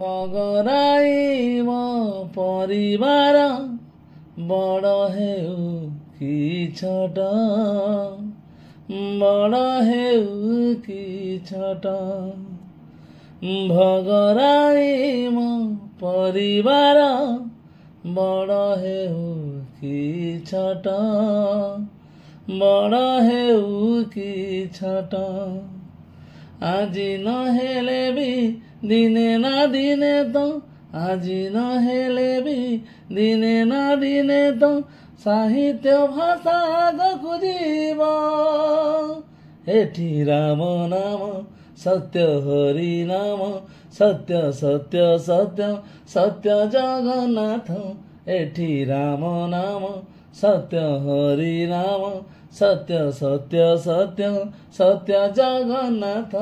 भगराई मो परिवार बड़ हेउ कि छोट बड़ हेउ कि छोट भगराई मो परिवार बड़ हेउ कि छोट बड़ हेउ कि छोट আজি नहेले भी दिने ना दिने तो আজি नहेले भी दिने ना दिने तो साहित्य भाषा खुजिब एठी राम नाम सत्य हरि नाम सत्य सत्य सत्य सत्य जगन्नाथ एठी राम नाम सत्य हरि नाम सत्य सत्य सत्य सत्य जगन्नाथ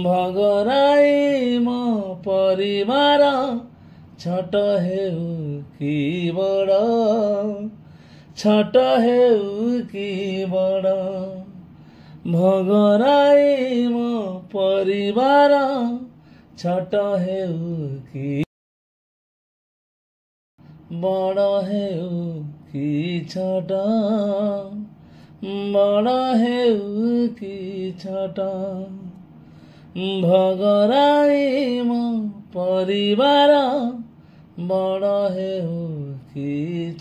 भगराई मो परिवार छोट हेउ कि बड़ छोट हेउ कि बड़ भगराई मो परिवार छोट हेउ कि बड़ हेउ कि छोट बड़ हेउ कि छोट भगराई मो परिवार बड़ हेउ कि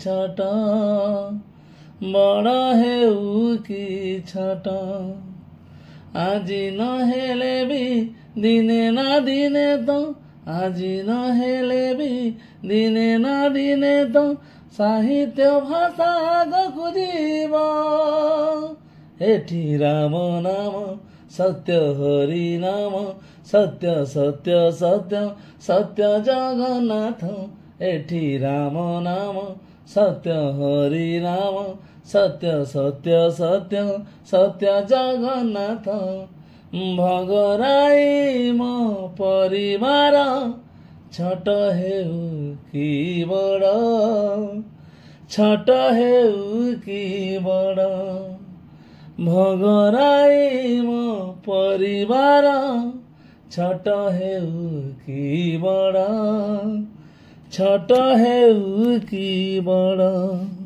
छोट बड़ हेउ कि छोट আজি नहेले भी दिने ना दिने तो আজি नहेले भी दिने ना दिने तो साहित्य भाषा खुजिब एठी राम नाम सत्य हरि नाम सत्य सत्य सत्य सत्य जगन्नाथ एठी राम नाम सत्य हरि नाम सत्य सत्य सत्य सत्य जगन्नाथ भगराई मो परिवार छोट हेउ कि बड़ छोट हेउ कि बड़ भगराई मो परिवार छोट हेउ कि बड़ छोट हेउ कि बड़।